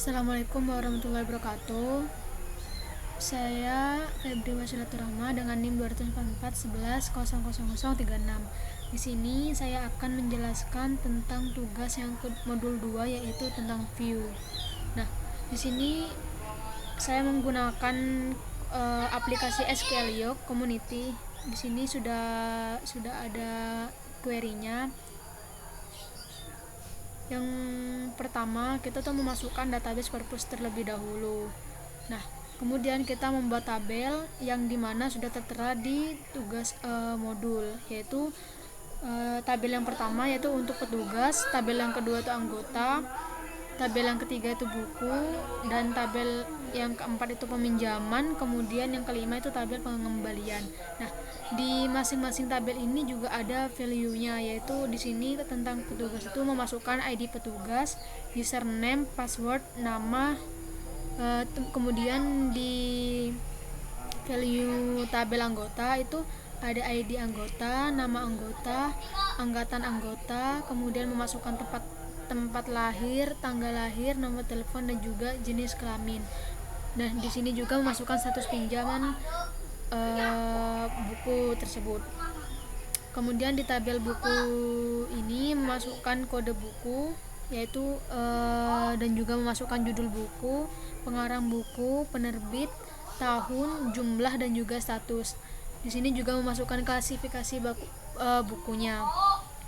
Assalamualaikum warahmatullahi wabarakatuh. Saya Febri Wasilatur Rahma dengan NIM 244110036. Di sini saya akan menjelaskan tentang tugas yang modul 2, yaitu tentang view. Nah, di sini saya menggunakan aplikasi SQLio Community. Di sini sudah ada query-nya. Yang pertama, kita tuh memasukkan database purpose terlebih dahulu. Nah, kemudian kita membuat tabel yang dimana sudah tertera di tugas modul, yaitu tabel yang pertama yaitu untuk petugas, tabel yang kedua itu anggota, tabel yang ketiga itu buku, dan tabel yang keempat itu peminjaman, kemudian yang kelima itu tabel pengembalian. Nah, di masing-masing tabel ini juga ada value-nya, yaitu di sini tentang petugas itu memasukkan ID petugas, username, password, nama, kemudian di value tabel anggota itu ada ID anggota, nama anggota, angkatan anggota, kemudian memasukkan tempat lahir, tanggal lahir, nomor telepon, dan juga jenis kelamin. Nah, di sini juga memasukkan status pinjaman buku tersebut. Kemudian di tabel buku ini memasukkan kode buku, yaitu dan juga memasukkan judul buku, pengarang buku, penerbit, tahun, jumlah, dan juga status. Di sini juga memasukkan klasifikasi bukunya.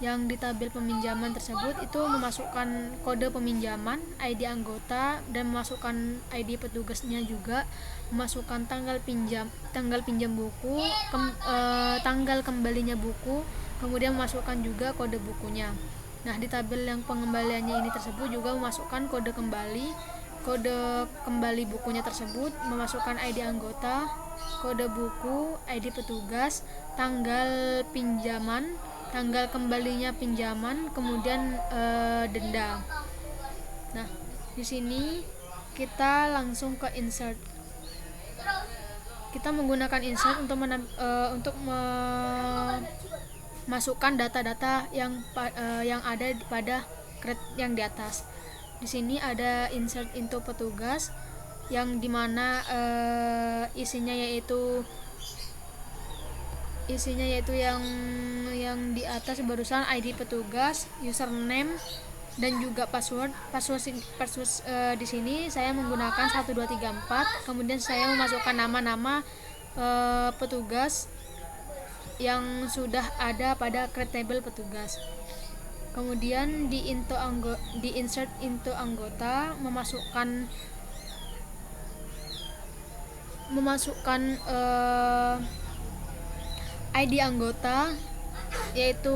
Yang di tabel peminjaman tersebut itu memasukkan kode peminjaman, ID anggota, dan memasukkan ID petugasnya juga, memasukkan tanggal pinjam buku, tanggal kembalinya buku, kemudian memasukkan juga kode bukunya. Nah, di tabel yang pengembaliannya ini tersebut juga memasukkan kode kembali bukunya tersebut, memasukkan ID anggota, kode buku, ID petugas, tanggal pinjaman, tanggal kembalinya pinjaman, kemudian denda. Nah, di sini kita langsung ke insert. Kita menggunakan insert untuk memasukkan data-data yang ada pada grade yang di atas. Di sini ada insert into petugas yang dimana isinya yaitu yang di atas barusan ID petugas, username, dan juga password. Di sini saya menggunakan 1 2 3 4. Kemudian saya memasukkan nama-nama petugas yang sudah ada pada create table petugas. Kemudian di insert into anggota memasukkan ID anggota, yaitu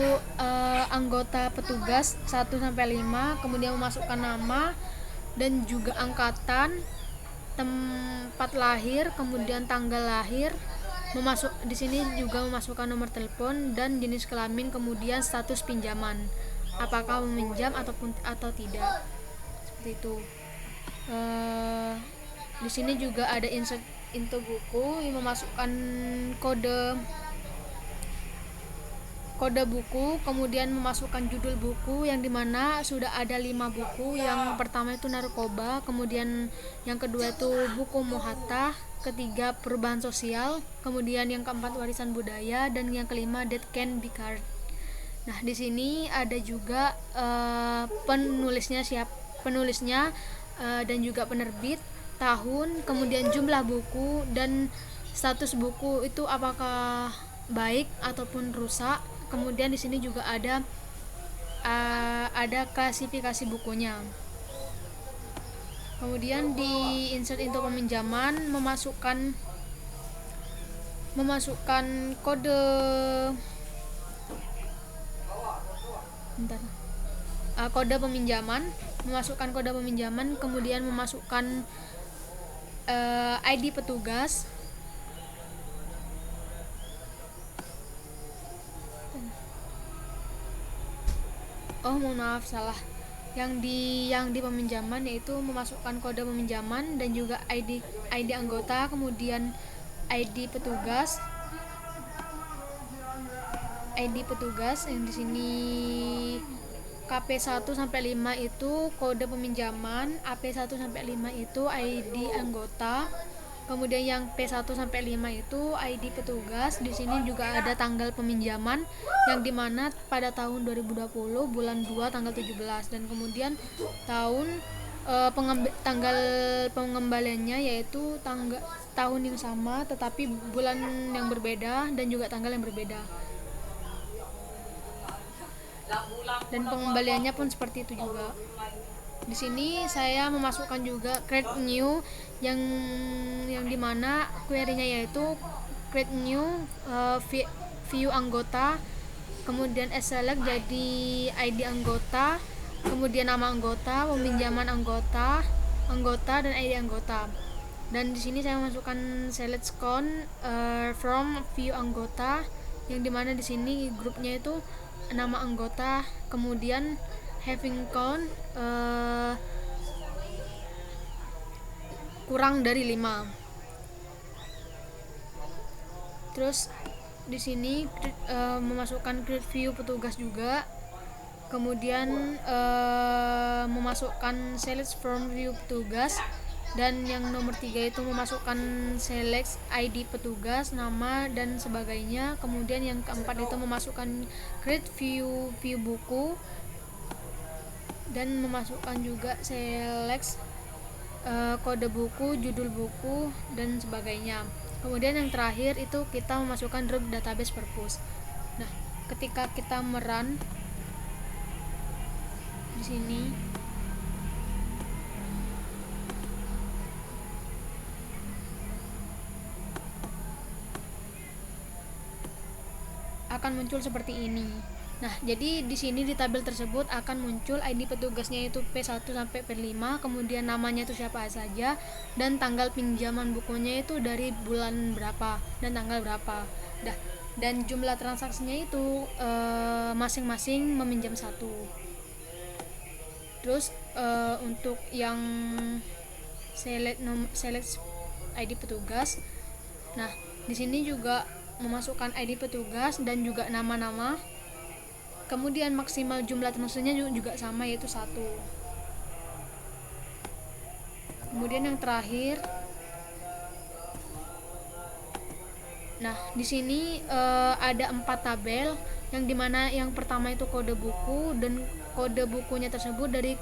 anggota petugas 1 sampai 5, kemudian memasukkan nama dan juga angkatan, tempat lahir, kemudian tanggal lahir, di sini juga memasukkan nomor telepon dan jenis kelamin, kemudian status pinjaman, apakah meminjam atau tidak, seperti itu. Di sini juga ada insert into buku yang memasukkan kode buku, kemudian memasukkan judul buku yang dimana sudah ada 5 buku. Yang pertama itu narkoba, kemudian yang kedua itu buku muhatta, ketiga perubahan sosial, kemudian yang keempat warisan budaya, dan yang kelima that can be card. Nah, di sini ada juga penulisnya dan juga penerbit, tahun, kemudian jumlah buku, dan status buku itu apakah baik ataupun rusak. Kemudian di sini juga ada klasifikasi bukunya. Kemudian di insert into peminjaman memasukkan kode peminjaman, kemudian memasukkan ID petugas, mohon maaf, salah. Yang di peminjaman yaitu memasukkan kode peminjaman dan juga ID anggota, kemudian ID petugas yang di sini KP1 sampai 5 itu kode peminjaman, AP1 sampai 5 itu ID anggota. Kemudian yang P1 sampai 5 itu ID petugas. Di sini juga ada tanggal peminjaman yang dimana pada tahun 2020 bulan 2 tanggal 17, dan kemudian tanggal pengembaliannya yaitu tahun yang sama tetapi bulan yang berbeda dan juga tanggal yang berbeda. Dan pengembaliannya pun seperti itu juga. Di sini saya memasukkan juga create new yang dimana query-nya yaitu create new view anggota, kemudian select jadi ID anggota, kemudian nama anggota, peminjaman anggota dan ID anggota. Dan di sini saya masukkan select count from view anggota, yang dimana di sini grupnya itu nama anggota, kemudian having count kurang dari 5. Terus di sini memasukkan create view petugas juga, kemudian memasukkan select from view petugas, dan yang nomor 3 itu memasukkan select ID petugas, nama dan sebagainya. Kemudian yang keempat itu memasukkan create view buku dan memasukkan juga select kode buku, judul buku dan sebagainya. Kemudian yang terakhir itu kita memasukkan drop database purpose. Nah, ketika kita merun di sini akan muncul seperti ini. Nah, jadi di sini di tabel tersebut akan muncul ID petugasnya itu P1 sampai P5, kemudian namanya itu siapa saja, dan tanggal pinjaman bukunya itu dari bulan berapa dan tanggal berapa. Dan jumlah transaksinya itu masing-masing meminjam 1. Terus untuk yang select ID petugas. Nah, di sini juga memasukkan ID petugas dan juga nama-nama. Kemudian maksimal jumlah transaksinya juga sama, yaitu 1. Kemudian yang terakhir, nah di sini ada 4 tabel, yang dimana yang pertama itu kode buku, dan kode bukunya tersebut dari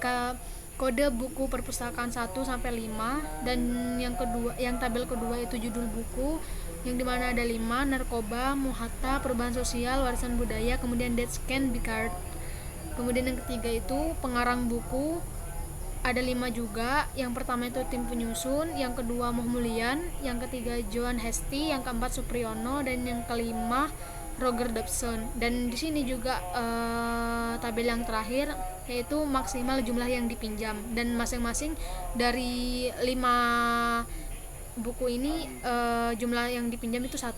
kode buku perpustakaan 1 sampai 5, dan yang tabel kedua itu judul buku, yang dimana ada 5, narkoba, muhata, perubahan sosial, warisan budaya, kemudian dead scan, bicard. Kemudian yang ketiga itu pengarang buku, ada 5 juga. Yang pertama itu tim penyusun, yang kedua Muhmulian, yang ketiga Johan Hesti, yang keempat Supriyono, dan yang kelima Roger Dobson. Dan di sini juga tabel yang terakhir yaitu maksimal jumlah yang dipinjam, dan masing-masing dari 5 buku ini jumlah yang dipinjam itu 1.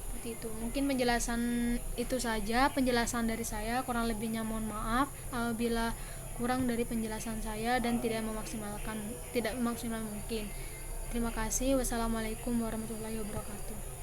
Seperti itu. Mungkin penjelasan itu saja penjelasan dari saya, kurang lebihnya mohon maaf apabila kurang dari penjelasan saya dan tidak maksimal mungkin. Terima kasih. Wassalamualaikum warahmatullahi wabarakatuh.